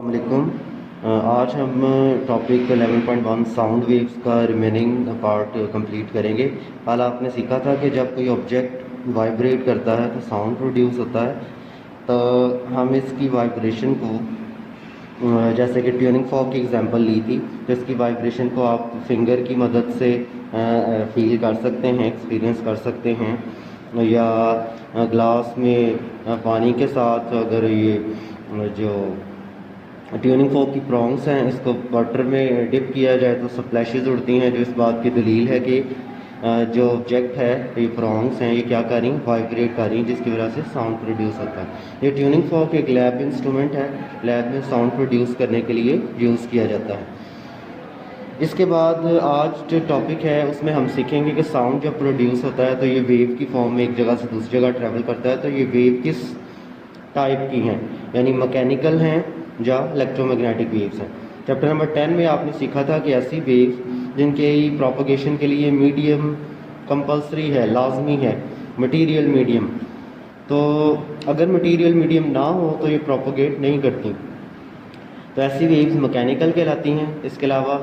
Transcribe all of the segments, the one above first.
वालेकुम। आज हम टॉपिक 11.1 साउंड वेव्स का रिमेनिंग पार्ट कंप्लीट करेंगे। कल आपने सीखा था कि जब कोई ऑब्जेक्ट वाइब्रेट करता है तो साउंड प्रोड्यूस होता है। तो हम इसकी वाइब्रेशन को जैसे कि ट्यूनिंग फॉर्क की एग्जांपल ली थी, तो इसकी वाइब्रेशन को आप फिंगर की मदद से फील कर सकते हैं, एक्सपीरियंस कर सकते हैं, या ग्लास में पानी के साथ अगर ये जो ट्यूनिंग फॉर्क की प्रॉन्ग्स हैं इसको वाटर में डिप किया जाए तो स्प्लैशेस उड़ती हैं, जो इस बात की दलील है कि जो ऑब्जेक्ट है, ये प्रॉन्ग्स हैं, ये क्या कर रही हैं, वाइब्रेट कर रही हैं, जिसकी वजह से साउंड प्रोड्यूस होता है। ये ट्यूनिंग फॉर्क एक लैब इंस्ट्रूमेंट है, लैब में साउंड प्रोड्यूस करने के लिए यूज़ किया जाता है। इसके बाद आज जो टॉपिक है उसमें हम सीखेंगे कि साउंड जब प्रोड्यूस होता है तो ये वेव की फॉर्म में एक जगह से दूसरी जगह ट्रैवल करता है। तो ये वेव किस टाइप की हैं, यानी मैकेनिकल हैं या इलेक्ट्रोमैग्नेटिक वेव्स हैं। चैप्टर नंबर 10 में आपने सीखा था कि ऐसी वेव्स जिनके प्रोपगेशन के लिए मीडियम कंपलसरी है, लाजमी है, मटेरियल मीडियम। तो अगर मटेरियल मीडियम ना हो तो ये प्रोपगेट नहीं करती, तो ऐसी वेव्स मैकेनिकल कहलाती हैं। इसके अलावा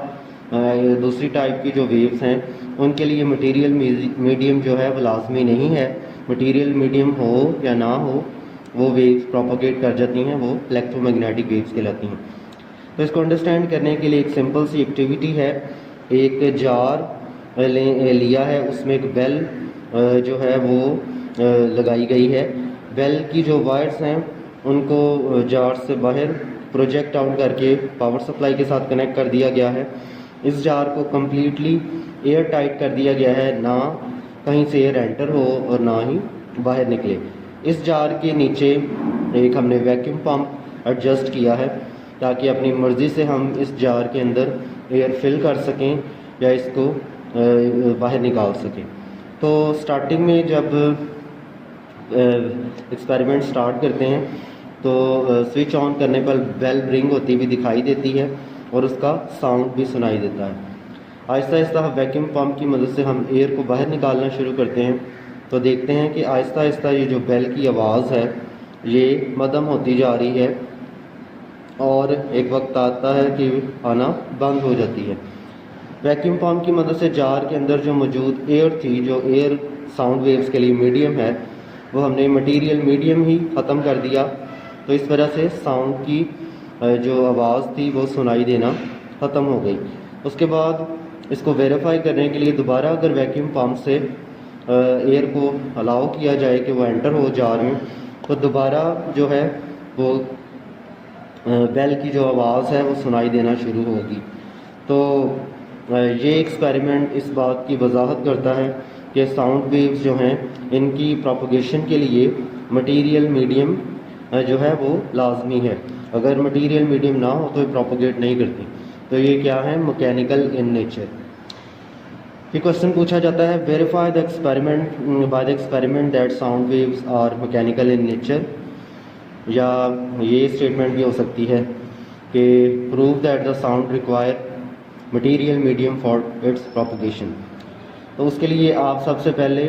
दूसरी टाइप की जो वेव्स हैं उनके लिए मटेरियल मीडियम जो है वो लाजमी नहीं है, मटेरियल मीडियम हो या ना हो वो वेव्स प्रोपोगेट कर जाती हैं, वो इलेक्ट्रोमैग्नेटिक वेव्स कहलाती हैं। तो इसको अंडरस्टैंड करने के लिए एक सिंपल सी एक्टिविटी है। एक जार लिया है, उसमें एक बेल जो है वो लगाई गई है। बेल की जो वायर्स हैं उनको जार से बाहर प्रोजेक्ट आउट करके पावर सप्लाई के साथ कनेक्ट कर दिया गया है। इस जार को कम्प्लीटली एयर टाइट कर दिया गया है, ना कहीं से एयर एंटर हो और ना ही बाहर निकले। इस जार के नीचे एक हमने वैक्यूम पंप एडजस्ट किया है ताकि अपनी मर्ज़ी से हम इस जार के अंदर एयर फिल कर सकें या इसको बाहर निकाल सकें। तो स्टार्टिंग में जब एक्सपेरिमेंट स्टार्ट करते हैं तो स्विच ऑन करने पर बेल रिंग होती हुई दिखाई देती है और उसका साउंड भी सुनाई देता है। आहिस्ता आहिस्ता वैक्यूम पंप की मदद से हम एयर को बाहर निकालना शुरू करते हैं, तो देखते हैं कि आहिस्ता आहिस्ता ये जो बेल की आवाज़ है ये मद्धम होती जा रही है और एक वक्त आता है कि आना बंद हो जाती है। वैक्यूम पंप की मदद से जार के अंदर जो मौजूद एयर थी, जो एयर साउंड वेव्स के लिए मीडियम है, वो हमने मटेरियल मीडियम ही ख़त्म कर दिया। तो इस वजह से साउंड की जो आवाज़ थी वो सुनाई देना ख़त्म हो गई। उसके बाद इसको वेरीफाई करने के लिए दोबारा अगर वैक्यूम पंप से एयर को अलाउ किया जाए कि वो एंटर हो जार में, तो दोबारा जो है वो बेल की जो आवाज़ है वो सुनाई देना शुरू होगी। तो ये एक्सपेरिमेंट इस बात की वजाहत करता है कि साउंड वेव्स जो हैं इनकी प्रोपगेशन के लिए मटेरियल मीडियम जो है वो लाजमी है। अगर मटेरियल मीडियम ना हो तो ये प्रोपगेट नहीं करती। तो ये क्या है, मैकेनिकल इन नेचर। ये क्वेश्चन पूछा जाता है, verify the experiment by the experiment that sound waves are mechanical in nature. या ये स्टेटमेंट भी हो सकती है कि prove that the sound require material medium for its propagation. तो उसके लिए आप सबसे पहले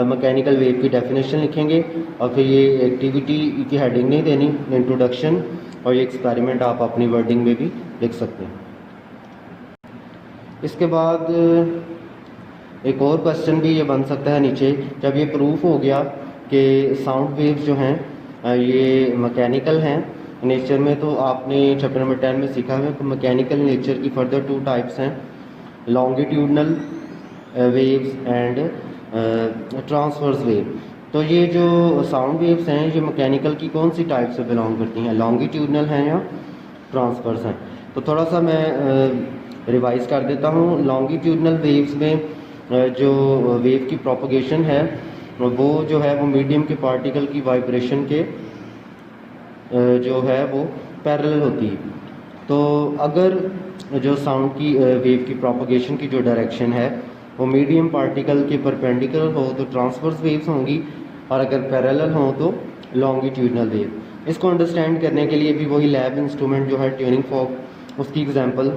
मैकेनिकल वेव की डेफिनेशन लिखेंगे और फिर ये एक्टिविटी की हेडिंग नहीं देनी, इंट्रोडक्शन, और ये एक्सपेरिमेंट आप अपनी वर्डिंग में भी लिख सकते हैं। इसके बाद एक और क्वेश्चन भी ये बन सकता है नीचे, जब ये प्रूफ हो गया कि साउंड वेव्स जो हैं ये मैकेनिकल हैं नेचर में, तो आपने चैप्टर नंबर 10 में सीखा है कि मैकेनिकल नेचर की फर्दर 2 टाइप्स हैं, longitudinal waves and transverse wave. तो ये जो साउंड वेव्स हैं ये मैकेनिकल की कौन सी टाइप से बिलोंग करती हैं, लॉन्गिट्यूडनल हैं या ट्रांसवर्स हैं। तो थोड़ा सा मैं रिवाइज कर देता हूँ। लॉन्गिट्यूडनल वेव्स में जो वेव की प्रोपगेशन है वो जो है वो मीडियम के पार्टिकल की वाइब्रेशन के जो है वो पैरेलल होती है। तो अगर जो साउंड की वेव की प्रोपगेशन की जो डायरेक्शन है वो मीडियम पार्टिकल के परपेंडिकुलर हो तो ट्रांसवर्स वेव्स होंगी, और अगर पैरेलल हो तो लॉन्गिट्यूडनल वेव। इसको अंडरस्टैंड करने के लिए भी वही लैब इंस्ट्रूमेंट जो है ट्यूनिंग फॉर्क, उसकी एग्जांपल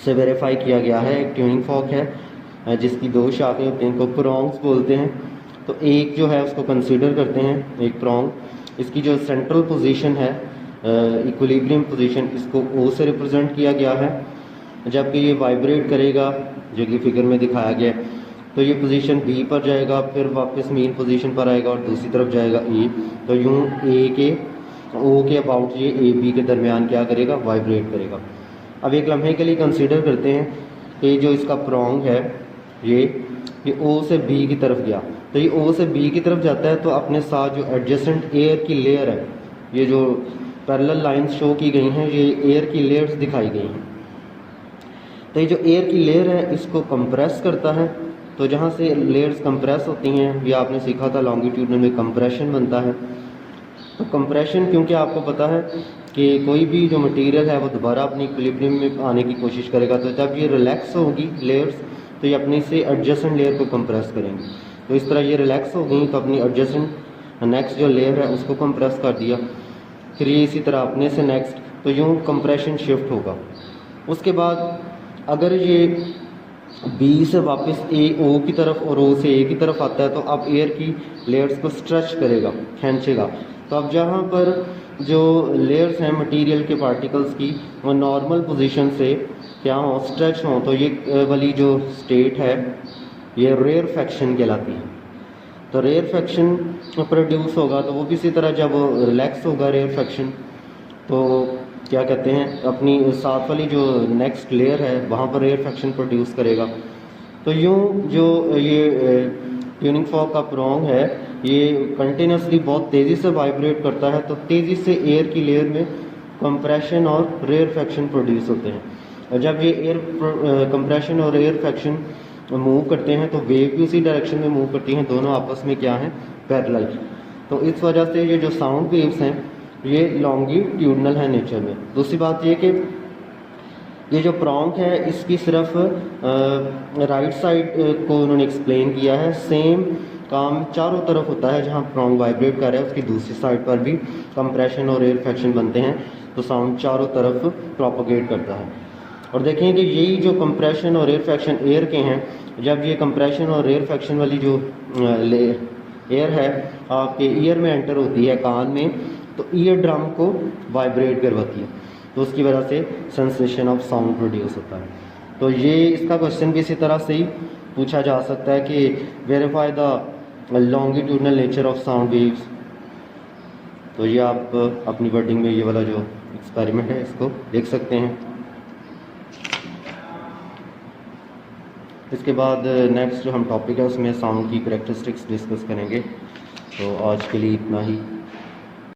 से वेरीफाई किया गया है। एक ट्यूनिंग फॉर्क है जिसकी 2 शाखें होती हैं, इनको प्रॉन्ग्स बोलते हैं। तो एक जो है उसको कंसीडर करते हैं, एक प्रॉन्ग, इसकी जो सेंट्रल पोजीशन है इक्विलिब्रियम पोजीशन इसको ओ से रिप्रेजेंट किया गया है, जबकि ये वाइब्रेट करेगा जो कि फिगर में दिखाया गया है तो ये पोजीशन बी पर जाएगा, फिर वापस मेन पोजीशन पर आएगा और दूसरी तरफ जाएगा ए। तो यूँ ए के ओ के अबाउट ये ए बी के दरमियान क्या करेगा, वाइब्रेट करेगा। अब एक लम्हे के लिए कंसीडर करते हैं कि जो इसका प्रोंग है ये ओ से बी की तरफ गया, तो ये ओ से बी की तरफ जाता है तो अपने साथ जो एडजेसेंट एयर की लेयर है, ये जो पैरेलल लाइंस शो की गई हैं ये एयर की लेयर्स दिखाई गई हैं। तो ये जो एयर की लेयर है इसको कंप्रेस करता है, तो जहाँ से लेयर्स कंप्रेस होती हैं ये आपने सीखा था लॉन्गिट्यूडनल में कंप्रेशन बनता है। तो कंप्रेशन क्योंकि आपको पता है कि कोई भी जो मटेरियल है वो दोबारा अपनी इक्विलिब्रियम में आने की कोशिश करेगा, तो जब ये रिलैक्स होगी लेयर्स तो ये अपने से एडजेसेंट लेयर को कंप्रेस करेंगे। तो इस तरह ये रिलैक्स हो गई तो अपनी एडजेसेंट नेक्स्ट जो लेयर है उसको कंप्रेस कर दिया, फिर ये इसी तरह अपने से नेक्स्ट, तो यूँ कंप्रेशन शिफ्ट होगा। उसके बाद अगर ये बी से वापस ए ओ की तरफ और ओ से ए की तरफ आता है तो अब एयर की लेयर्स को स्ट्रेच करेगा, खींचेगा। तो अब जहाँ पर जो लेयर्स हैं मटेरियल के पार्टिकल्स की वो नॉर्मल पोजीशन से क्या हो, स्ट्रेच हों, तो ये वाली जो स्टेट है ये रेयरफेक्शन कहलाती है। तो रेयरफेक्शन प्रोड्यूस होगा, तो वो भी इसी तरह जब रिलैक्स होगा रेयरफेक्शन तो क्या कहते हैं अपनी साथ वाली जो नेक्स्ट लेयर है वहाँ पर रेयरफेक्शन प्रोड्यूस करेगा। तो यूँ जो ये ट्यूनिंग फॉर्क का प्रोंग है ये कंटिन्यूसली बहुत तेज़ी से वाइब्रेट करता है, तो तेज़ी से एयर की लेयर में कंप्रेशन और रेयरफेक्शन प्रोड्यूस होते हैं। और जब ये एयर कंप्रेशन और रेयरफेक्शन मूव करते हैं तो वेव भी उसी डायरेक्शन में मूव करती हैं, दोनों आपस में क्या हैं, पैरेलल। तो इस वजह से ये जो साउंड वेव्स हैं ये लॉन्गिट्यूडनल है नेचर में। दूसरी बात ये कि ये जो प्रोंग है इसकी सिर्फ राइट साइड को उन्होंने एक्सप्लेन किया है, सेम काम चारों तरफ होता है, जहाँ प्रोंग वाइब्रेट कर रहा है उसकी दूसरी साइड पर भी कंप्रेशन और रेयरफेक्शन बनते हैं, तो साउंड चारों तरफ प्रोपोगेट करता है। और देखें कि यही जो कंप्रेशन और रेयरफेक्शन एयर के हैं, जब ये कंप्रेशन और रेयरफेक्शन वाली जो एयर है आपके ईयर में एंटर होती है, कान में, तो ईयर ड्रम को वाइब्रेट करवाती है, तो उसकी वजह से सेंसेशन ऑफ साउंड प्रोड्यूस होता है। तो ये इसका क्वेश्चन भी इसी तरह से ही पूछा जा सकता है कि verify the longitudinal nature of sound waves. तो ये आप अपनी वर्डिंग में ये वाला जो एक्सपेरिमेंट है इसको देख सकते हैं। इसके बाद नेक्स्ट जो हम टॉपिक है उसमें साउंड की करैक्टरिस्टिक्स डिस्कस करेंगे। तो आज के लिए इतना ही।